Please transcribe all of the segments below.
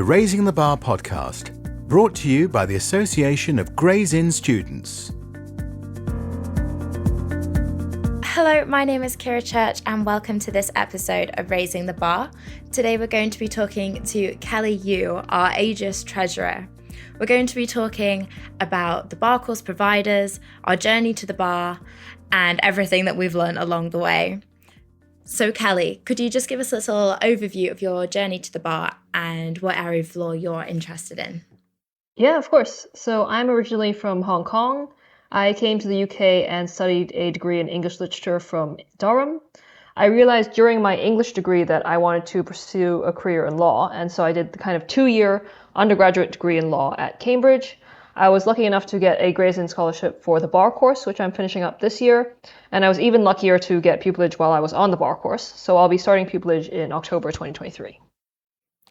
the Raising the Bar podcast, brought to you by the Association of Gray's Inn Students. Hello, my name is Ciara Church and welcome to this episode of Raising the Bar. Today we're going to be talking to Kelly Yu, our AGIS treasurer. We're going to be talking about the bar course providers, our journey to the bar, and everything that we've learned along the way. So Kelly, could you just give us a little overview of your journey to the bar and what area of law you're interested in? Yeah, of course. So I'm originally from Hong Kong. I came to the UK and studied a degree in English literature from Durham. I realized during my English degree that I wanted to pursue a career in law, and so I did the kind of 2-year undergraduate degree in law at Cambridge. I was lucky enough to get a Gray's Inn scholarship for the bar course, which I'm finishing up this year, and I was even luckier to get pupillage while I was on the bar course, so I'll be starting pupillage in October 2023.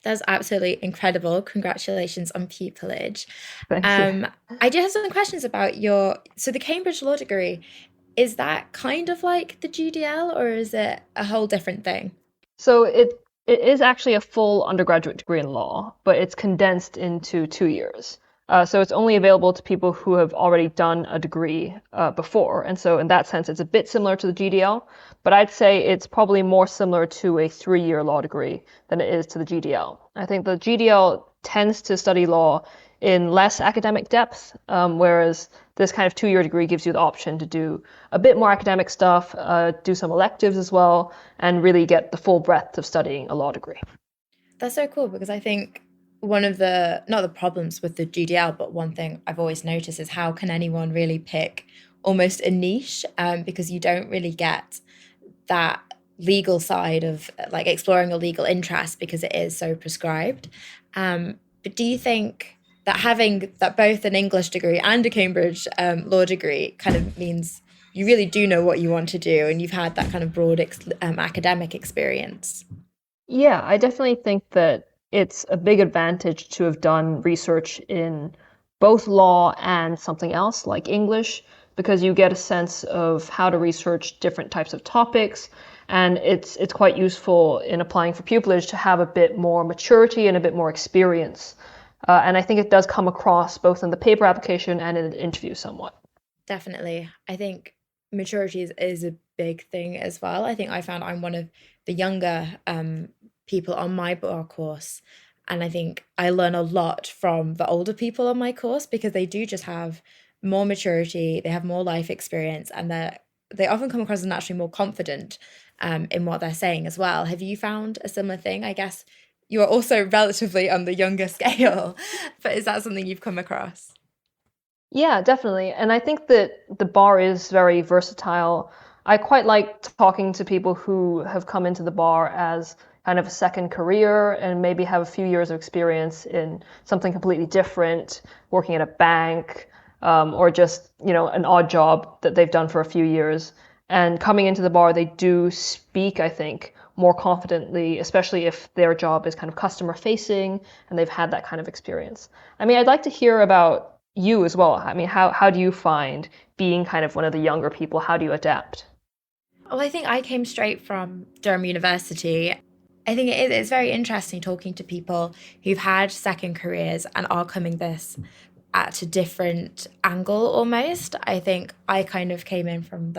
That's absolutely incredible. Congratulations on pupillage. Thank you. I do have some questions about the Cambridge Law degree. Is that kind of like the GDL or is it a whole different thing? So it is actually a full undergraduate degree in law, but it's condensed into 2 years. So it's only available to people who have already done a degree before. And so in that sense, it's a bit similar to the GDL, but I'd say it's probably more similar to a 3-year law degree than it is to the GDL. I think the GDL tends to study law in less academic depth, whereas this kind of 2-year degree gives you the option to do a bit more academic stuff, do some electives as well, and really get the full breadth of studying a law degree. That's so cool because I think one of not the problems with the GDL, but one thing I've always noticed is how can anyone really pick almost a niche because you don't really get that legal side of like exploring a legal interest because it is so prescribed. But do you think that having that both an English degree and a Cambridge law degree kind of means you really do know what you want to do and you've had that kind of broad academic experience? Yeah, I definitely think that it's a big advantage to have done research in both law and something else like English, because you get a sense of how to research different types of topics. And it's quite useful in applying for pupillage to have a bit more maturity and a bit more experience. And I think it does come across both in the paper application and in the interview somewhat. Definitely. I think maturity is a big thing as well. I think I found I'm one of the younger people on my bar course. And I think I learn a lot from the older people on my course because they do just have more maturity, they have more life experience, and they often come across as naturally more confident in what they're saying as well. Have you found a similar thing? I guess you are also relatively on the younger scale, but is that something you've come across? Yeah, definitely. And I think that the bar is very versatile. I quite like talking to people who have come into the bar as kind of a second career and maybe have a few years of experience in something completely different, working at a bank, or just, an odd job that they've done for a few years. And coming into the bar, they do speak, I think, more confidently, especially if their job is kind of customer facing and they've had that kind of experience. I mean, I'd like to hear about you as well. I mean, how do you find being kind of one of the younger people? How do you adapt? Well, I think I came straight from Durham University. I think it's very interesting talking to people who've had second careers and are coming this at a different angle almost. I think I kind of came in from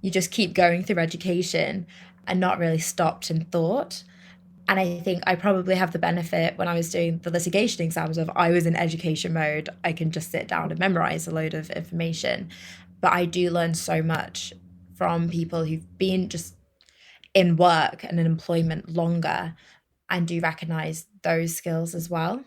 you just keep going through education and not really stopped and thought. And I think I probably have the benefit when I was doing the litigation exams of I was in education mode. I can just sit down and memorize a load of information. But I do learn so much from people who've been just in work and in employment longer and do recognize those skills as well.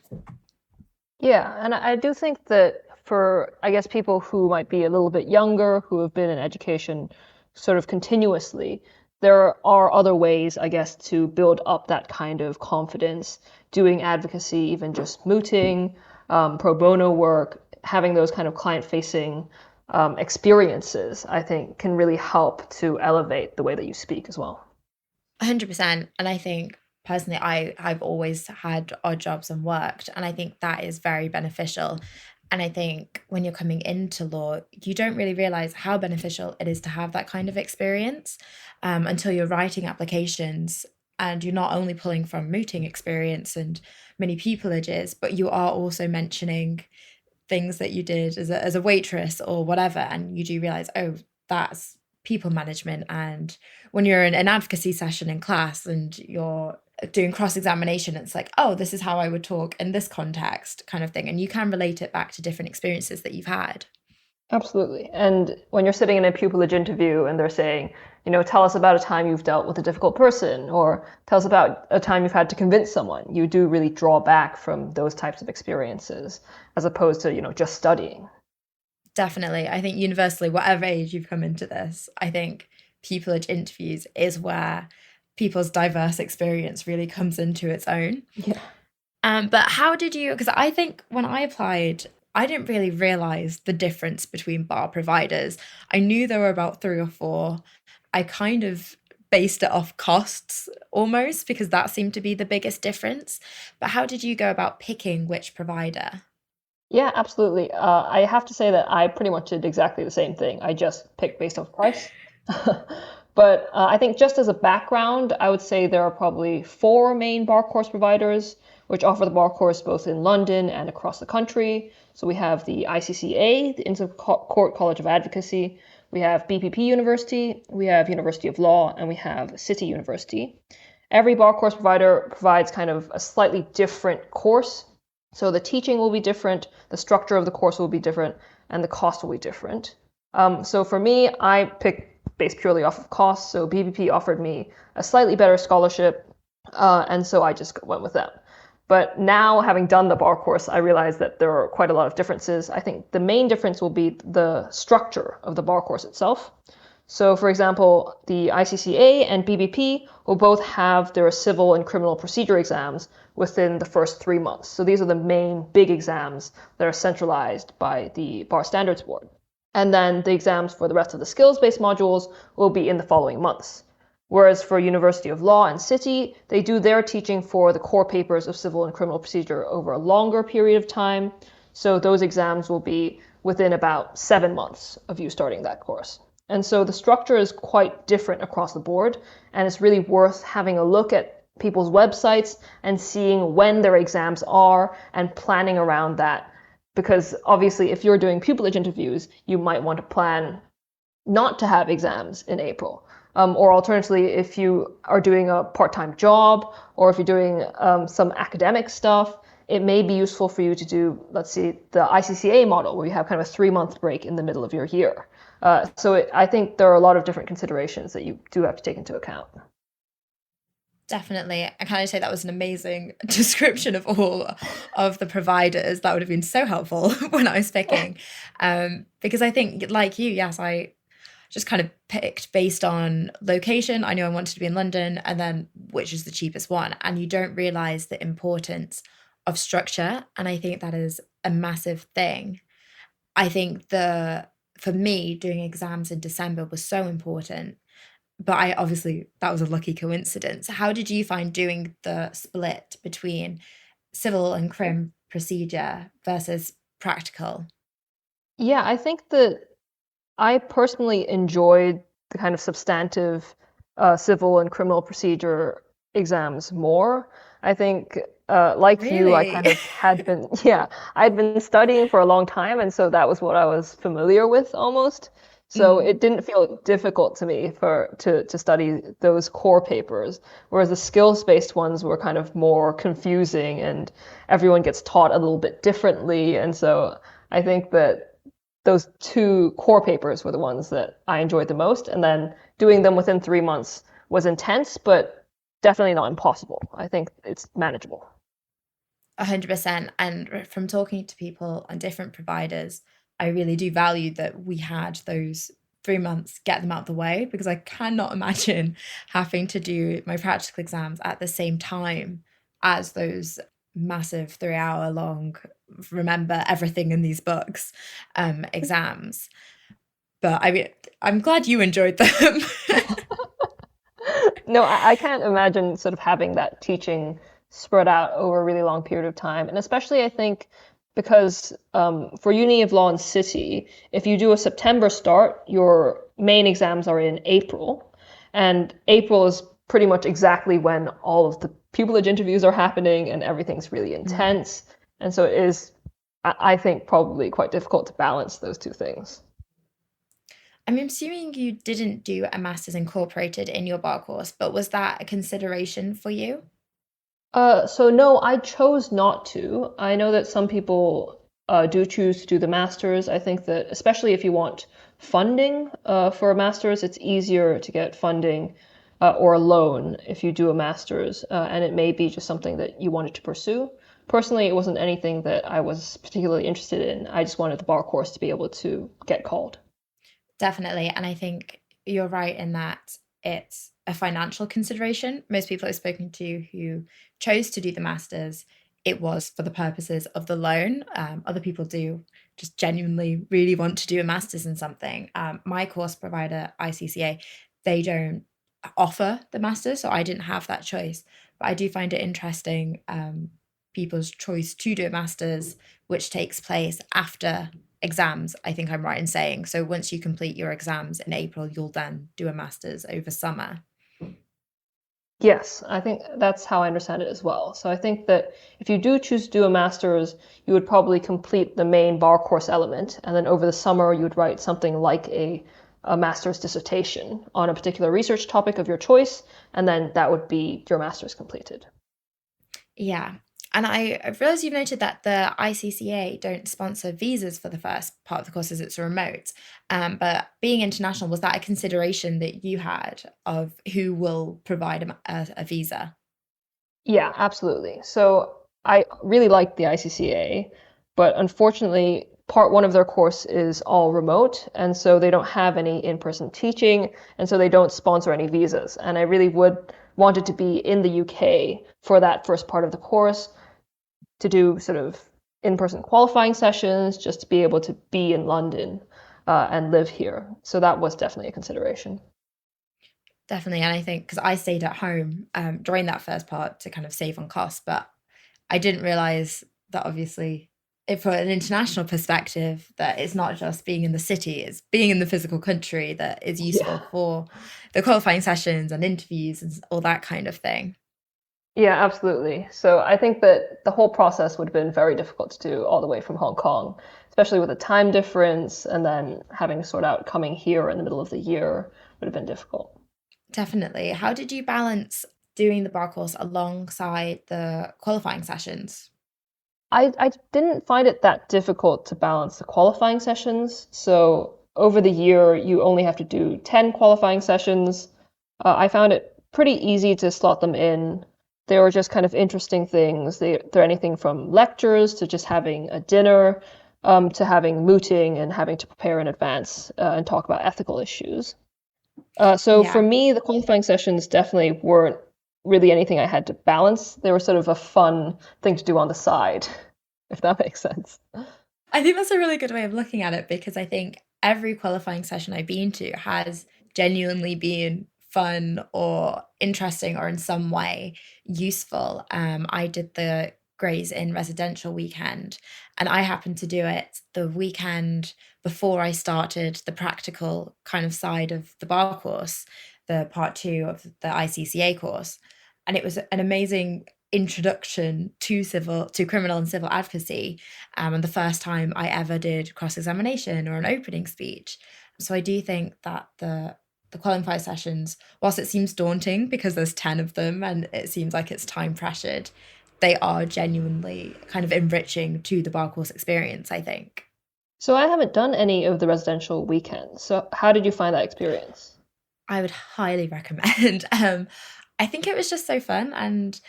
Yeah, and I do think that for, I guess, people who might be a little bit younger, who have been in education sort of continuously, there are other ways, I guess, to build up that kind of confidence, doing advocacy, even just mooting, pro bono work, having those kind of client-facing experiences, I think, can really help to elevate the way that you speak as well. 100%. And I think personally, I've always had odd jobs and worked, and I think that is very beneficial. And I think when you're coming into law, you don't really realize how beneficial it is to have that kind of experience until you're writing applications And you're not only pulling from mooting experience and many pupilages, but you are also mentioning things that you did as a waitress or whatever. And you do realize, oh, that's people management. And when you're in an advocacy session in class and you're doing cross-examination, it's like, oh, this is how I would talk in this context kind of thing. And you can relate it back to different experiences that you've had. Absolutely. And when you're sitting in a pupillage interview and they're saying, tell us about a time you've dealt with a difficult person, or tell us about a time you've had to convince someone, you do really draw back from those types of experiences as opposed to, just studying. Definitely. I think universally, whatever age you've come into this, I think pupillage interviews is where people's diverse experience really comes into its own. Yeah. But how did you, because I think when I applied, I didn't really realize the difference between bar providers. I knew there were about 3 or 4. I kind of based it off costs almost because that seemed to be the biggest difference. But how did you go about picking which provider? Yeah, absolutely. I have to say that I pretty much did exactly the same thing. I just picked based off price. But I think just as a background, I would say there are probably 4 main bar course providers which offer the bar course both in London and across the country. So we have the ICCA, the Inter-Court College of Advocacy. We have BPP University, we have University of Law, and we have City University. Every bar course provider provides kind of a slightly different course. So the teaching will be different, the structure of the course will be different, and the cost will be different. So for me, I picked based purely off of cost. So BPP offered me a slightly better scholarship, and so I just went with them. But now, having done the bar course, I realized that there are quite a lot of differences. I think the main difference will be the structure of the bar course itself. So, for example, the ICCA and BBP will both have their civil and criminal procedure exams within the first 3 months. So these are the main big exams that are centralized by the Bar Standards Board. And then the exams for the rest of the skills-based modules will be in the following months. Whereas for University of Law and City, they do their teaching for the core papers of civil and criminal procedure over a longer period of time. So those exams will be within about 7 months of you starting that course. And so the structure is quite different across the board, and it's really worth having a look at people's websites and seeing when their exams are and planning around that. Because obviously, if you're doing pupillage interviews, you might want to plan not to have exams in April. Or alternatively, if you are doing a part-time job, or if you're doing some academic stuff, it may be useful for you to do, let's see, the ICCA model, where you have kind of a 3-month break in the middle of your year. I think there are a lot of different considerations that you do have to take into account. Definitely. I kind of say that was an amazing description of all of the providers. That would have been so helpful when I was picking. Because I think, like you, yes, I just kind of picked based on location. I knew I wanted to be in London, and then which is the cheapest one. And you don't realize the importance of structure. And I think that is a massive thing. I think for me, doing exams in December was so important. But that was a lucky coincidence. How did you find doing the split between civil and crim procedure versus practical? Yeah, I think that I personally enjoyed the kind of substantive civil and criminal procedure exams more. I think, like you, I kind of I'd been studying for a long time, and so that was what I was familiar with almost. So it didn't feel difficult to me to study those core papers, whereas the skills-based ones were kind of more confusing, and everyone gets taught a little bit differently. And so I think that those 2 core papers were the ones that I enjoyed the most, and then doing them within 3 months was intense, but definitely not impossible. I think it's manageable. 100%. And from talking to people on different providers, I really do value that we had those 3 months, get them out the way, because I cannot imagine having to do my practical exams at the same time as those massive 3-hour long, remember everything in these books exams. But I mean, I'm glad you enjoyed them. No, I can't imagine sort of having that teaching spread out over a really long period of time. And especially, I think, because for Uni of Law and City, if you do a September start, your main exams are in April. And April is pretty much exactly when all of the pupillage interviews are happening and everything's really intense. And so it is, I think, probably quite difficult to balance those two things. I'm assuming you didn't do a master's incorporated in your bar course, but was that a consideration for you? So no, I chose not to. I know that some people do choose to do the master's. I think that especially if you want funding for a master's, it's easier to get funding or a loan if you do a master's, and it may be just something that you wanted to pursue. Personally, it wasn't anything that I was particularly interested in. I just wanted the bar course to be able to get called. Definitely. And I think you're right in that it's a financial consideration. Most people I've spoken to who chose to do the masters, it was for the purposes of the loan. Other people do just genuinely really want to do a master's in something. My course provider, ICCA, they don't offer the masters, so I didn't have that choice. But I do find it interesting, people's choice to do a master's, which takes place after exams, I think I'm right in saying. So once you complete your exams in April, you'll then do a master's over summer. Yes, I think that's how I understand it as well. So I think that if you do choose to do a master's, you would probably complete the main bar course element, and then over the summer you would write something like a master's dissertation on a particular research topic of your choice, and then that would be your master's completed. Yeah. And I've realized you've noted that the ICCA don't sponsor visas for the first part of the course as it's remote. But being international, was that a consideration that you had of who will provide a visa? Yeah, absolutely. So I really like the ICCA, but unfortunately, part one of their course is all remote, and so they don't have any in-person teaching, and so they don't sponsor any visas. And I really would want it to be in the UK for that first part of the course to do sort of in-person qualifying sessions, just to be able to be in London and live here. So that was definitely a consideration. Definitely. And I think because I stayed at home during that first part to kind of save on costs, but I didn't realize that obviously if for an international perspective that it's not just being in the city, it's being in the physical country that is Yeah. useful for the qualifying sessions and interviews and all that kind of thing. Yeah, absolutely. So I think that the whole process would have been very difficult to do all the way from Hong Kong, especially with a time difference and then having to sort out coming here in the middle of the year would have been difficult. Definitely. How did you balance doing the bar course alongside the qualifying sessions? I didn't find it that difficult to balance the qualifying sessions. So over the year, you only have to do 10 qualifying sessions. I found it pretty easy to slot them in. They were just kind of interesting things. They're anything from lectures to just having a dinner, to having mooting and having to prepare in advance and talk about ethical issues. So for Yeah, me, the qualifying sessions definitely weren't really anything I had to balance. They were sort of a fun thing to do on the side, if that makes sense. I think that's a really good way of looking at it because I think every qualifying session I've been to has genuinely been fun or interesting or in some way useful. I did the Grays in residential weekend, and I happened to do it the weekend before I started the practical kind of side of the bar course, the part two of the ICCA course. And it was an amazing introduction to criminal and civil advocacy, and the first time I ever did cross-examination or an opening speech. So I do think that the qualifying sessions, whilst it seems daunting because there's 10 of them and it seems like it's time pressured, they are genuinely kind of enriching to the bar course experience, I think. So I haven't done any of the residential weekends. So how did you find that experience? I would highly recommend. I think it was just so fun, and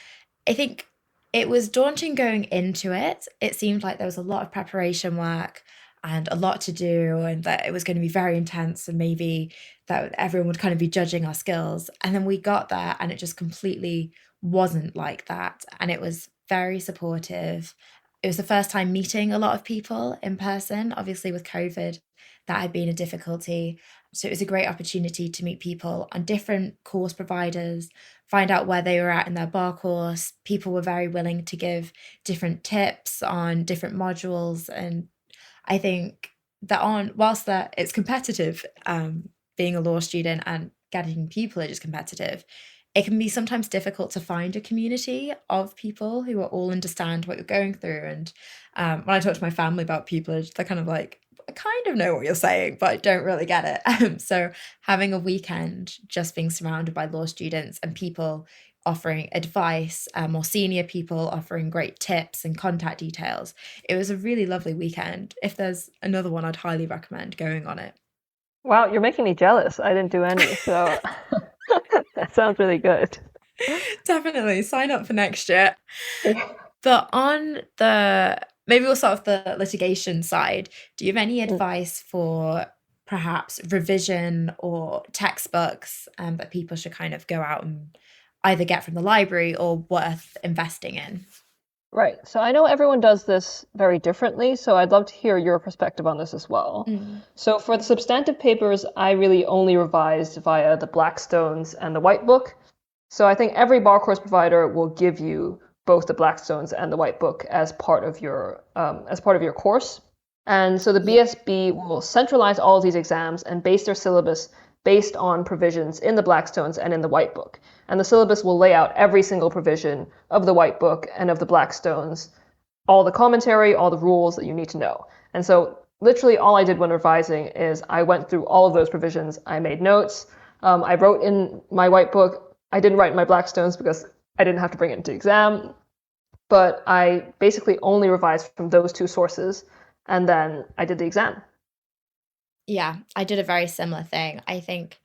I think it was daunting going into it. It seemed like there was a lot of preparation work and a lot to do, and that it was going to be very intense, and maybe that everyone would kind of be judging our skills. And then we got there, and it just completely wasn't like that. And it was very supportive. It was the first time meeting a lot of people in person. Obviously, with COVID, that had been a difficulty. So it was a great opportunity to meet people on different course providers, find out where they were at in their bar course. People were very willing to give different tips on different modules. And I think that whilst that it's competitive, being a law student and getting pupillage is competitive, it can be sometimes difficult to find a community of people who are all understand what you're going through. And when I talk to my family about people, they're kind of like, I kind of know what you're saying, but I don't really get it. So having a weekend just being surrounded by law students and people offering advice, more senior people offering great tips and contact details. It was a really lovely weekend. If there's another one, I'd highly recommend going on it. Wow, you're making me jealous. I didn't do any, so that sounds really good. Definitely sign up for next year. But maybe we'll start with the litigation side. Do you have any advice for perhaps revision or textbooks that people should kind of go out and either get from the library or worth investing in? Right. So I know everyone does this very differently, so I'd love to hear your perspective on this as well. So for the substantive papers, I really only revised via the Blackstones and the White Book. So I think every bar course provider will give you both the Blackstones and the White Book as part of your course. And so the BSB will centralize all of these exams and base their syllabus based on provisions in the Blackstones and in the White Book. And the syllabus will lay out every single provision of the White Book and of the Blackstones, all the commentary, all the rules that you need to know. And so literally all I did when revising is I went through all of those provisions. I made notes. I wrote in my White Book. I didn't write in my Blackstones because I didn't have to bring it into exam. But I basically only revised from those two sources, and then I did the exam. Yeah, I did a very similar thing. I think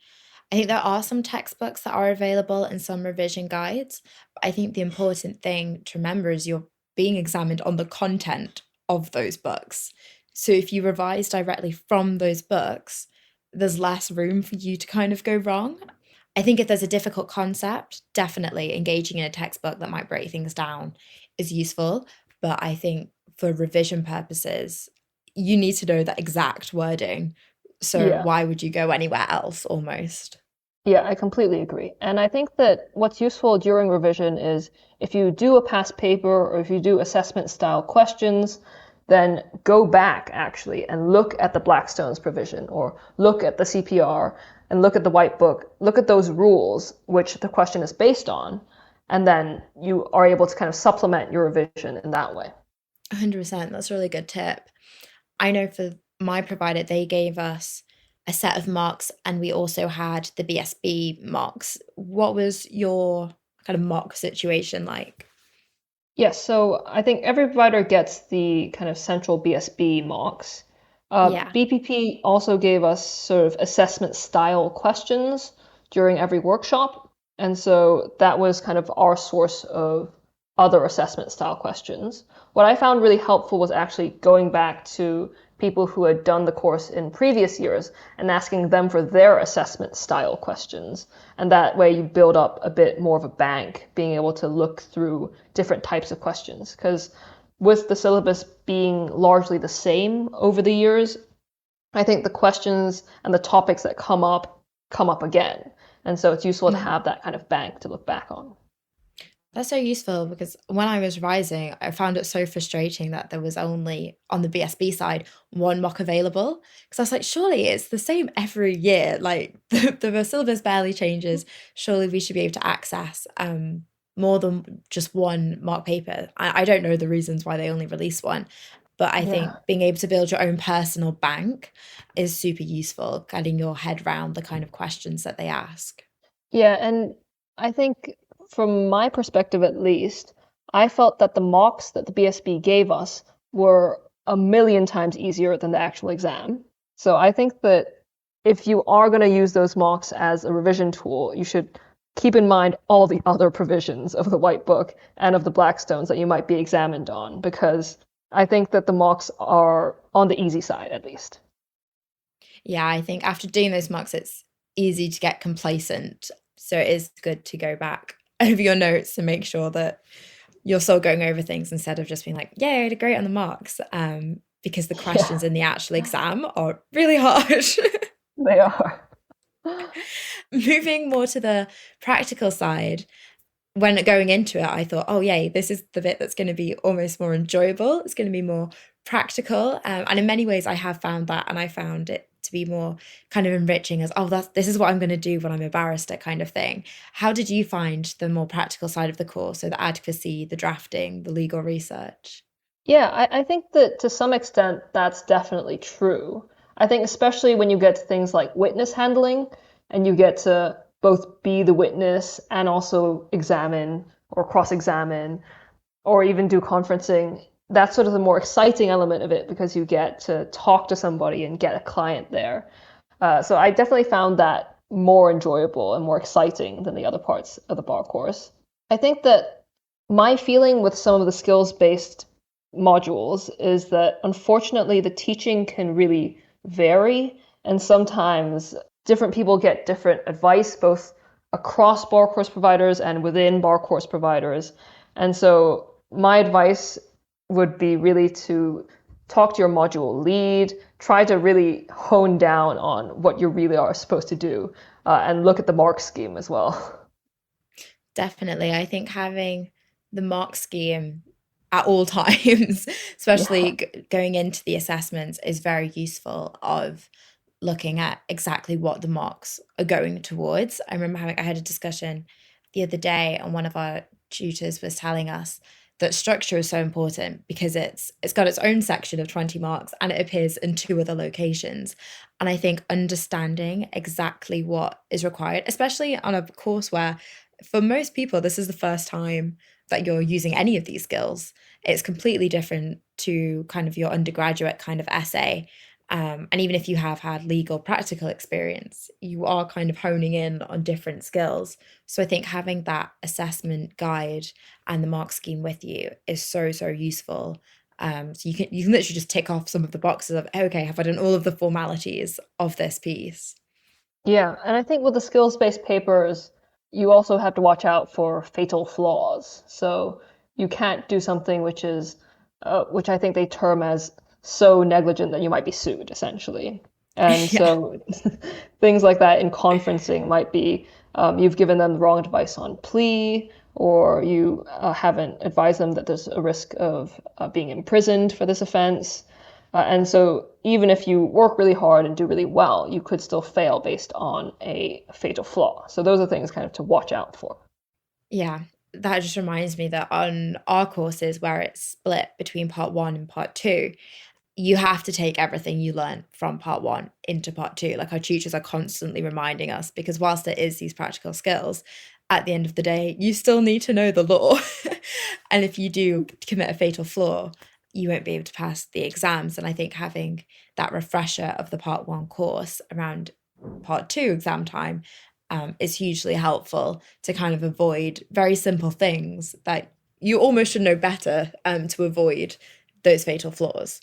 there are some textbooks that are available and some revision guides. But I think the important thing to remember is you're being examined on the content of those books. So if you revise directly from those books, there's less room for you to kind of go wrong. I think if there's a difficult concept, definitely engaging in a textbook that might break things down is useful. But I think for revision purposes, you need to know the exact wording. So why would you go anywhere else almost? Yeah, I completely agree. And I think that what's useful during revision is if you do a past paper or if you do assessment style questions, then go back actually and look at the Blackstone's provision or look at the CPR and look at the White Book, look at those rules which the question is based on, and then you are able to kind of supplement your revision in that way. 100%. That's a really good tip. I know for my provider, they gave us a set of marks and we also had the BSB marks. What was your kind of mock situation like? Yes, so I think every provider gets the kind of central BSB marks. BPP also gave us sort of assessment style questions during every workshop. And so that was kind of our source of other assessment style questions. What I found really helpful was actually going back to people who had done the course in previous years and asking them for their assessment style questions. And that way you build up a bit more of a bank, being able to look through different types of questions. Because with the syllabus being largely the same over the years, I think the questions and the topics that come up again. And so it's useful to have that kind of bank to look back on. That's so useful because when I was revising, I found it so frustrating that there was only, on the BSB side, one mock available. Because I was like, surely it's the same every year. Like, the syllabus barely changes. Surely we should be able to access more than just one mock paper. I don't know the reasons why they only release one. But I think being able to build your own personal bank is super useful, getting your head around the kind of questions that they ask. Yeah, and I think from my perspective at least, I felt that the mocks that the BSB gave us were a million times easier than the actual exam. So I think that if you are going to use those mocks as a revision tool, you should keep in mind all the other provisions of the White Book and of the Blackstones that you might be examined on, because I think that the mocks are on the easy side at least. Yeah, I think after doing those mocks, it's easy to get complacent. So it is good to go back over your notes and make sure that you're still going over things instead of just being like, yay, I did great on the marks. Because the questions in the actual exam are really hard. They are. Moving more to the practical side, when going into it, I thought, oh, yay, this is the bit that's going to be almost more enjoyable. It's going to be more practical. And in many ways, I have found that, and I found it to be more kind of enriching as, oh, this is what I'm going to do when I'm a barrister kind of thing. How did you find the more practical side of the course? So the advocacy, the drafting, the legal research? Yeah, I think that to some extent that's definitely true. I think especially when you get to things like witness handling and you get to both be the witness and also examine or cross-examine or even do conferencing, that's sort of the more exciting element of it because you get to talk to somebody and get a client there. So I definitely found that more enjoyable and more exciting than the other parts of the bar course. I think that my feeling with some of the skills-based modules is that unfortunately the teaching can really vary, and sometimes different people get different advice, both across bar course providers and within bar course providers. And so my advice would be really to talk to your module lead, try to really hone down on what you really are supposed to do, and look at the mark scheme as well. Definitely. I think having the mark scheme at all times, especially Yeah. going into the assessments, is very useful of looking at exactly what the marks are going towards. I had a discussion the other day, and one of our tutors was telling us that structure is so important because it's got its own section of 20 marks and it appears in two other locations. And I think understanding exactly what is required, especially on a course where for most people this is the first time that you're using any of these skills. It's completely different to kind of your undergraduate kind of essay. And even if you have had legal practical experience, you are kind of honing in on different skills. So I think having that assessment guide and the mark scheme with you is so, so useful. So you can literally just tick off some of the boxes of, okay, have I done all of the formalities of this piece? Yeah, and I think with the skills-based papers, you also have to watch out for fatal flaws. So you can't do something which I think they term as so negligent that you might be sued, essentially. And Yeah. so things like that in conferencing might be you've given them the wrong advice on plea, or you haven't advised them that there's a risk of being imprisoned for this offense. And so even if you work really hard and do really well, you could still fail based on a fatal flaw. So those are things kind of to watch out for. Yeah, that just reminds me that on our courses where it's split between part one and part two, you have to take everything you learn from part one into part two. Like our tutors are constantly reminding us because whilst there is these practical skills, at the end of the day, you still need to know the law. And if you do commit a fatal flaw, you won't be able to pass the exams. And I think having that refresher of the part one course around part two exam time is hugely helpful to kind of avoid very simple things that you almost should know better to avoid those fatal flaws.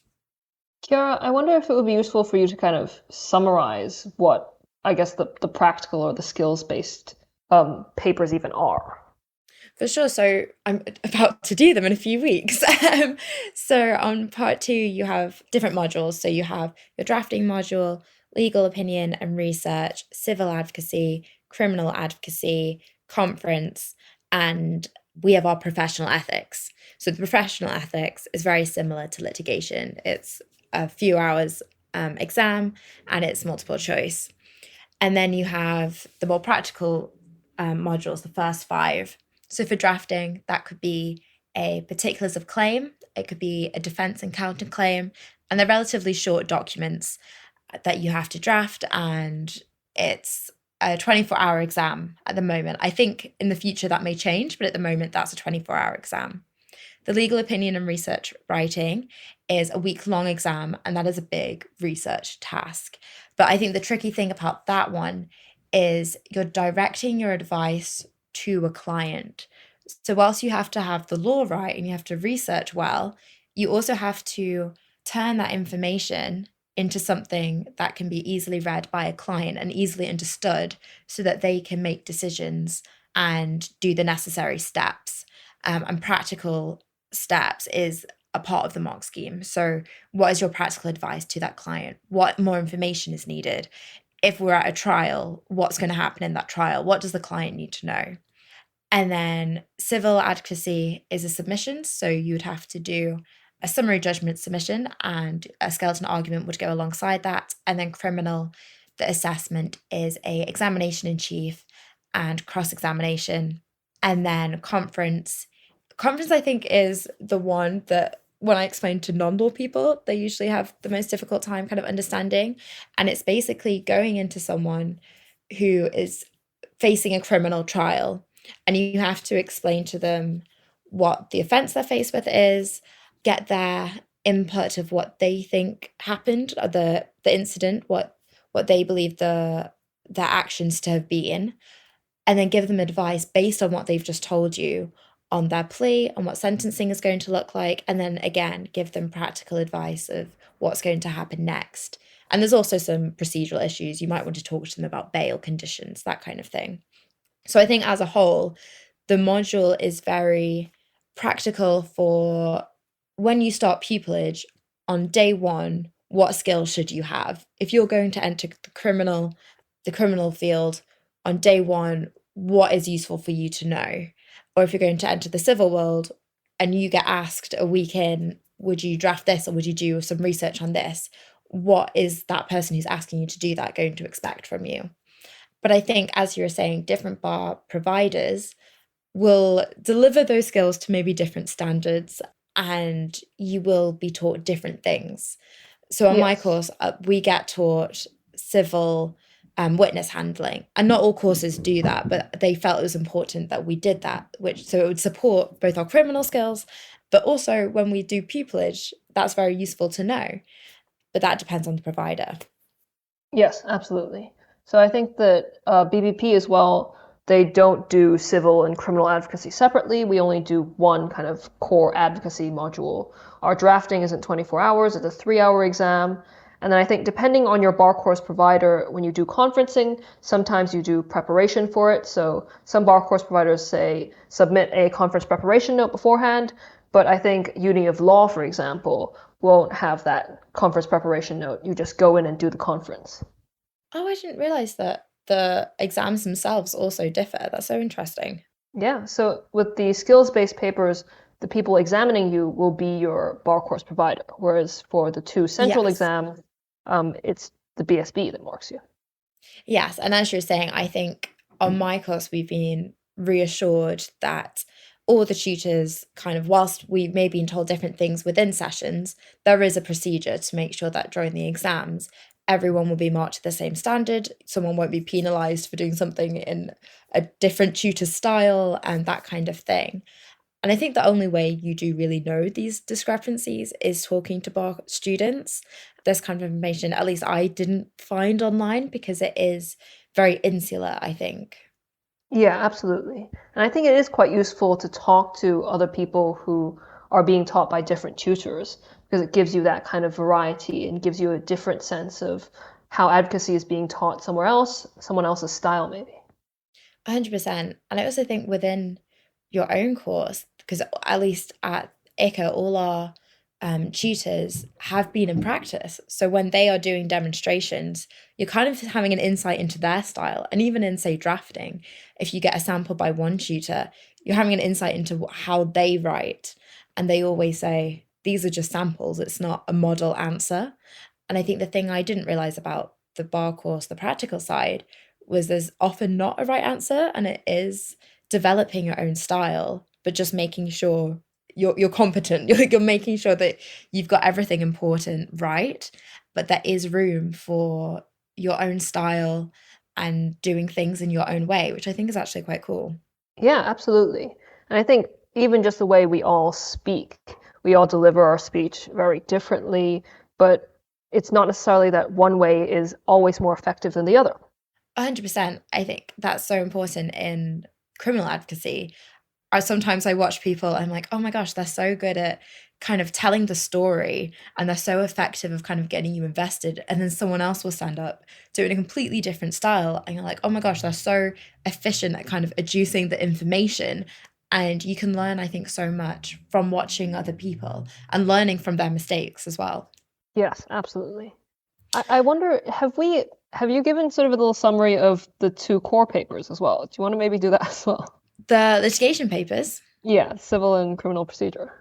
Ciara, I wonder if it would be useful for you to kind of summarize what I guess the practical or the skills-based papers even are. For sure. So I'm about to do them in a few weeks. So on part two, you have different modules. So you have your drafting module, legal opinion and research, civil advocacy, criminal advocacy, conference, and we have our professional ethics. So the professional ethics is very similar to litigation. It's a few hours exam and it's multiple choice. And then you have the more practical modules, the first five. So for drafting, that could be a particulars of claim, it could be a defense and counterclaim, and they're relatively short documents that you have to draft, and it's a 24-hour exam at the moment. I think in the future that may change, but at the moment that's a 24-hour exam. The legal opinion and research writing is a week-long exam, and that is a big research task. But I think the tricky thing about that one is you're directing your advice to a client. So whilst you have to have the law right and you have to research well, you also have to turn that information into something that can be easily read by a client and easily understood so that they can make decisions and do the necessary steps. And practical steps is a part of the mark scheme. So, what is your practical advice to that client? What more information is needed? If we're at a trial, what's going to happen in that trial? What does the client need to know? And then civil advocacy is a submission. So, you would have to do a summary judgment submission, and a skeleton argument would go alongside that. And then criminal, the assessment is a examination in chief and cross-examination. And then conference I think is the one that when I explain to non-law people, they usually have the most difficult time kind of understanding. And it's basically going into someone who is facing a criminal trial, and you have to explain to them what the offense they're faced with is, get their input of what they think happened, or the incident, what they believe their actions to have been, and then give them advice based on what they've just told you on their plea, on what sentencing is going to look like, and then again give them practical advice of what's going to happen next. And there's also some procedural issues. You might want to talk to them about bail conditions, that kind of thing. So I think as a whole, the module is very practical for when you start pupillage on day one. What skills should you have? If you're going to enter the criminal field on day one, what is useful for you to know? Or if you're going to enter the civil world and you get asked a week in, would you draft this or would you do some research on this? What is that person who's asking you to do that going to expect from you? But I think, as you were saying, different bar providers will deliver those skills to maybe different standards, and you will be taught different things. So on my course, we get taught civil witness handling, and not all courses do that, but they felt it was important that we did that, so it would support both our criminal skills, but also when we do pupillage, that's very useful to know. But that depends on the provider. Yes, absolutely. So I think that BBP as well, they don't do civil and criminal advocacy separately. We only do one kind of core advocacy module. Our drafting isn't 24 hours, it's a 3-hour exam. And then I think depending on your bar course provider, when you do conferencing, sometimes you do preparation for it. So some bar course providers say submit a conference preparation note beforehand, but I think Uni of Law, for example, won't have that conference preparation note. You just go in and do the conference. Oh, I didn't realize that the exams themselves also differ. That's so interesting. Yeah, so with the skills-based papers, the people examining you will be your bar course provider, whereas for the two central exams, it's the BSB that marks you. Yes, and as you're saying, I think on my course we've been reassured that all the tutors kind of, whilst we may be told different things within sessions, there is a procedure to make sure that during the exams, everyone will be marked to the same standard. Someone won't be penalised for doing something in a different tutor style and that kind of thing. And I think the only way you do really know these discrepancies is talking to bar students. This kind of information, at least I didn't find online, because it is very insular, I think. Yeah, absolutely. And I think it is quite useful to talk to other people who are being taught by different tutors, because it gives you that kind of variety and gives you a different sense of how advocacy is being taught somewhere else, someone else's style maybe. 100%. And I also think within your own course, because at least at ICA, all our tutors have been in practice. So when they are doing demonstrations, you're kind of having an insight into their style. And even in, say, drafting, if you get a sample by one tutor, you're having an insight into how they write. And they always say, these are just samples. It's not a model answer. And I think the thing I didn't realize about the bar course, the practical side, was there's often not a right answer, and it is developing your own style, but just making sure you're competent. You're making sure that you've got everything important right, but there is room for your own style and doing things in your own way, which I think is actually quite cool. Yeah, absolutely. And I think even just the way we all speak, we all deliver our speech very differently, but it's not necessarily that one way is always more effective than the other. 100%. I think that's so important in criminal advocacy. Sometimes I watch people, I'm like, oh my gosh, they're so good at kind of telling the story, and they're so effective of kind of getting you invested. And then someone else will stand up, do it in a completely different style, and you're like, oh my gosh, they're so efficient at kind of adducing the information. And you can learn, I think, so much from watching other people and learning from their mistakes as well. Yes, absolutely. I wonder, have you given sort of a little summary of the two core papers as well? Do you want to maybe do that as well? The litigation papers? Yeah, civil and criminal procedure.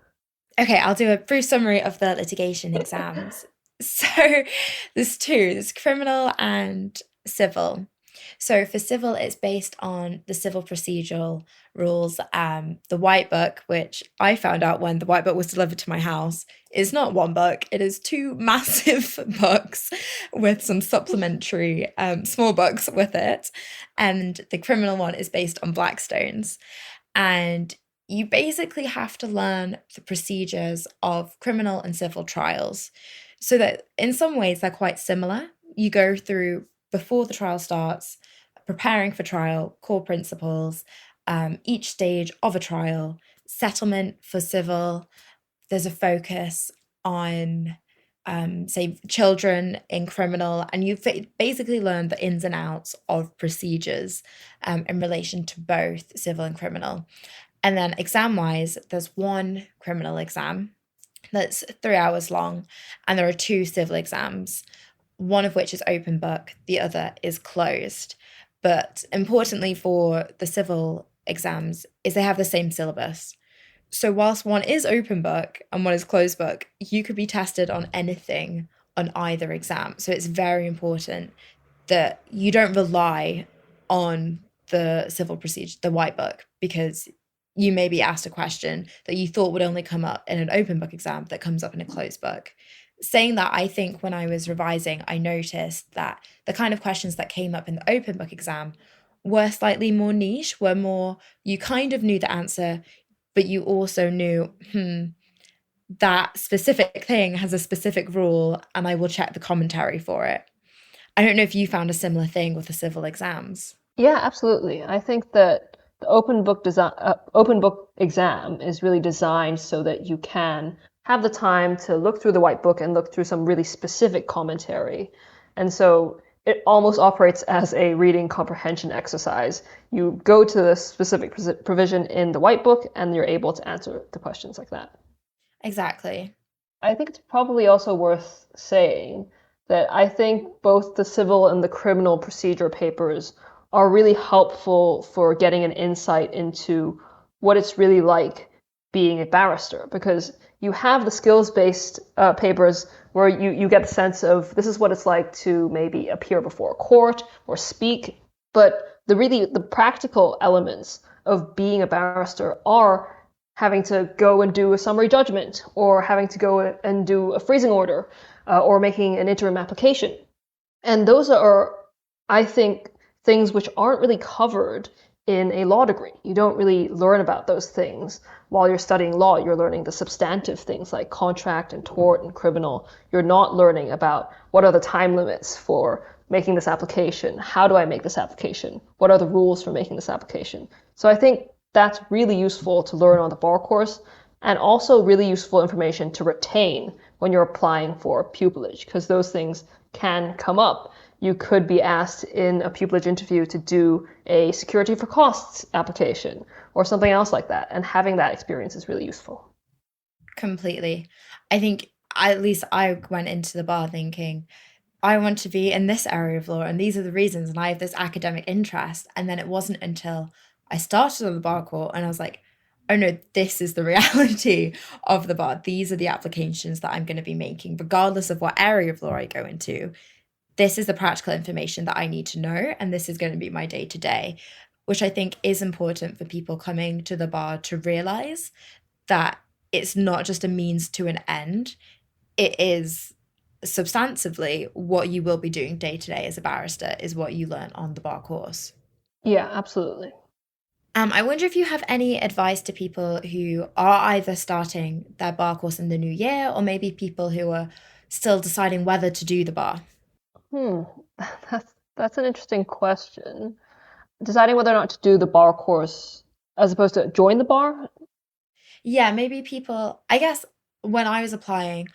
Okay, I'll do a brief summary of the litigation exams. So there's two, there's criminal and civil. So for civil, it's based on the civil procedural rules. The White Book, which I found out when the White Book was delivered to my house, is not one book. It is two massive books with some supplementary small books with it. And the criminal one is based on Blackstone's. And you basically have to learn the procedures of criminal and civil trials so that in some ways they're quite similar. You go through before the trial starts, preparing for trial, core principles, each stage of a trial, settlement for civil. There's a focus on, say, children in criminal, and you basically learn the ins and outs of procedures in relation to both civil and criminal. And then exam-wise, there's one criminal exam that's 3 hours long, and there are two civil exams, one of which is open book, the other is closed. But importantly for the civil exams is they have the same syllabus. So whilst one is open book and one is closed book, you could be tested on anything on either exam. So it's very important that you don't rely on the civil procedure, the White Book, because you may be asked a question that you thought would only come up in an open book exam that comes up in a closed book. Saying that, I think when I was revising, I noticed that the kind of questions that came up in the open book exam were slightly more niche, were more, you kind of knew the answer, but you also knew, that specific thing has a specific rule and I will check the commentary for it. I don't know if you found a similar thing with the civil exams. Yeah, absolutely. I think that the open book exam is really designed so that you can have the time to look through the White Book and look through some really specific commentary. And so it almost operates as a reading comprehension exercise. You go to the specific provision in the White Book and you're able to answer the questions like that. Exactly. I think it's probably also worth saying that I think both the civil and the criminal procedure papers are really helpful for getting an insight into what it's really like being a barrister, because you have the skills-based papers where you get the sense of this is what it's like to maybe appear before a court or speak, but the practical elements of being a barrister are having to go and do a summary judgment, or having to go and do a freezing order, or making an interim application. And those are, I think, things which aren't really covered in a law degree. You don't really learn about those things while you're studying law. You're learning the substantive things like contract and tort and criminal. You're not learning about what are the time limits for making this application. How do I make this application? What are the rules for making this application? So I think that's really useful to learn on the bar course, and also really useful information to retain when you're applying for pupillage, because those things can come up. You could be asked in a pupillage interview to do a security for costs application or something else like that, and having that experience is really useful. Completely. I think at least I went into the bar thinking, I want to be in this area of law and these are the reasons, and I have this academic interest. And then it wasn't until I started on the bar court and I was like, oh no, this is the reality of the bar. These are the applications that I'm going to be making, regardless of what area of law I go into. This is the practical information that I need to know, and this is going to be my day to day, which I think is important for people coming to the bar to realize that it's not just a means to an end. It is substantively what you will be doing day to day as a barrister is what you learn on the bar course. Yeah, absolutely. I wonder if you have any advice to people who are either starting their bar course in the new year, or maybe people who are still deciding whether to do the bar. Hmm, that's an interesting question. Deciding whether or not to do the bar course as opposed to join the bar? Yeah, maybe people, I guess when I was applying,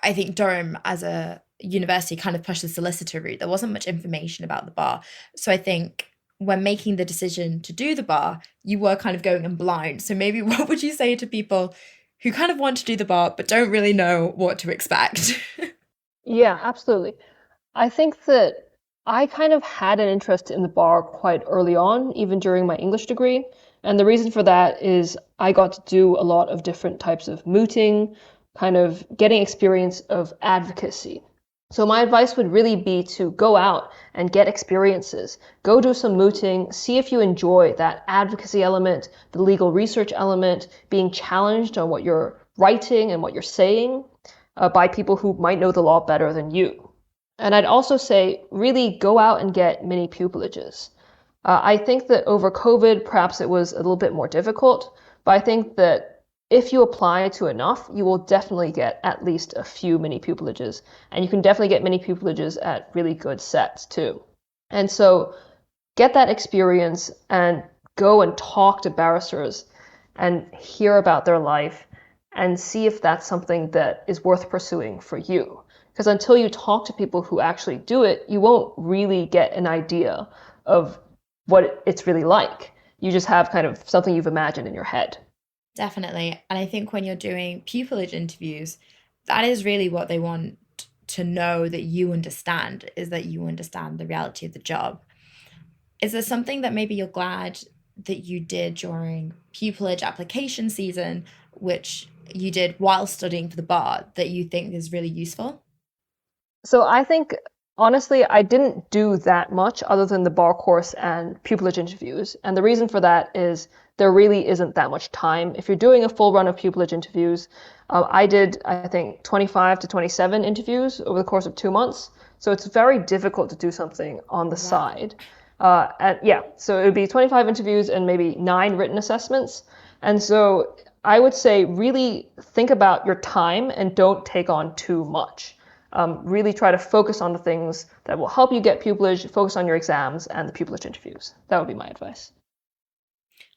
I think Durham as a university kind of pushed the solicitor route. There wasn't much information about the bar. So I think when making the decision to do the bar, you were kind of going in blind. So maybe what would you say to people who kind of want to do the bar but don't really know what to expect? Yeah, absolutely. I think that I kind of had an interest in the bar quite early on, even during my English degree. And the reason for that is I got to do a lot of different types of mooting, kind of getting experience of advocacy. So my advice would really be to go out and get experiences. Go do some mooting, see if you enjoy that advocacy element, the legal research element, being challenged on what you're writing and what you're saying by people who might know the law better than you. And I'd also say really go out and get mini pupilages. I think that over COVID, perhaps it was a little bit more difficult, but I think that if you apply to enough, you will definitely get at least a few mini pupilages. And you can definitely get mini pupilages at really good sets too. And so get that experience and go and talk to barristers and hear about their life and see if that's something that is worth pursuing for you. Because until you talk to people who actually do it, you won't really get an idea of what it's really like. You just have kind of something you've imagined in your head. Definitely. And I think when you're doing pupillage interviews, that is really what they want to know that you understand, is that you understand the reality of the job. Is there something that maybe you're glad that you did during pupillage application season, which you did while studying for the bar, that you think is really useful? So I think, honestly, I didn't do that much other than the bar course and pupillage interviews. And the reason for that is there really isn't that much time. If you're doing a full run of pupillage interviews, I did, I think, 25 to 27 interviews over the course of 2 months. So it's very difficult to do something on the side. So it would be 25 interviews and maybe 9 written assessments. And so I would say really think about your time and don't take on too much. Really try to focus on the things that will help you get pupillage, focus on your exams and the pupillage interviews. That would be my advice.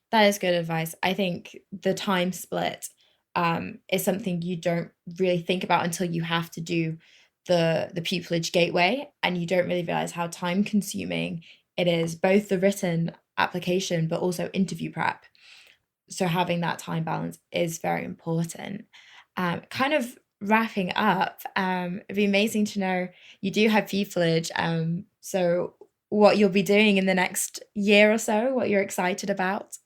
That is good advice. I think the time split is something you don't really think about until you have to do the pupillage gateway, and you don't really realize how time consuming it is, both the written application but also interview prep. So having that time balance is very important. Kind of wrapping up, it'd be amazing to know you do have pupillage. So what you'll be doing in the next year or so, what you're excited about?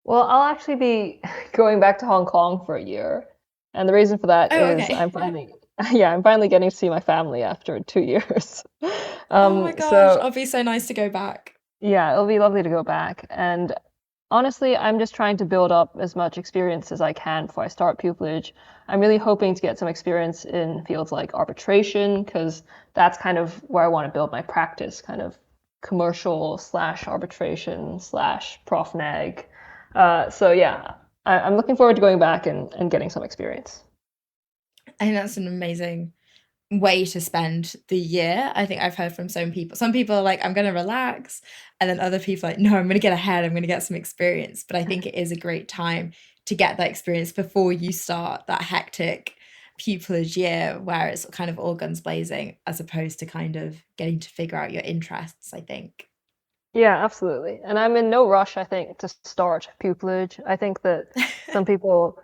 Well, I'll actually be going back to Hong Kong for a year. And the reason for that is Okay. I'm finally getting to see my family after 2 years. Oh my gosh, So it'll be so nice to go back. yeah, it'll be lovely to go back. And honestly, I'm just trying to build up as much experience as I can before I start pupillage. I'm really hoping to get some experience in fields like arbitration, because that's kind of where I want to build my practice, kind of commercial / arbitration / prof neg. So yeah, I'm looking forward to going back and getting some experience. I think that's an amazing way to spend the year. I think I've heard from some people are like, I'm going to relax, and then other people are like, no, I'm going to get ahead, I'm going to get some experience. But I think it is a great time to get that experience before you start that hectic pupillage year where it's kind of all guns blazing, as opposed to kind of getting to figure out your interests, I think. Yeah, absolutely. And I'm in no rush, I think, to start pupillage. I think that some people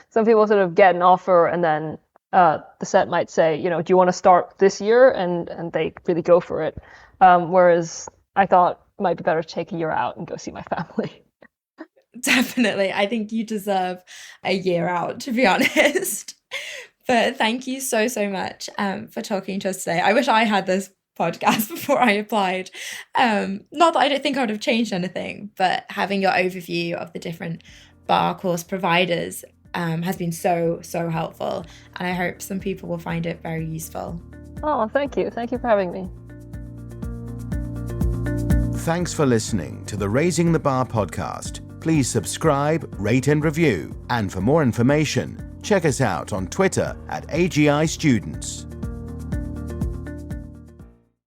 sort of get an offer and then the set might say, do you want to start this year? And they really go for it. Whereas I thought it might be better to take a year out and go see my family. Definitely. I think you deserve a year out, to be honest. But thank you so much for talking to us today. I wish I had this podcast before I applied. Not that I don't think I would have changed anything, but having your overview of the different bar course providers has been so helpful, and I hope some people will find it very useful. Oh, thank you. Thank you for having me. Thanks for listening to the Raising the Bar podcast. Please subscribe, rate and review. And for more information, check us out on Twitter at AGI Students.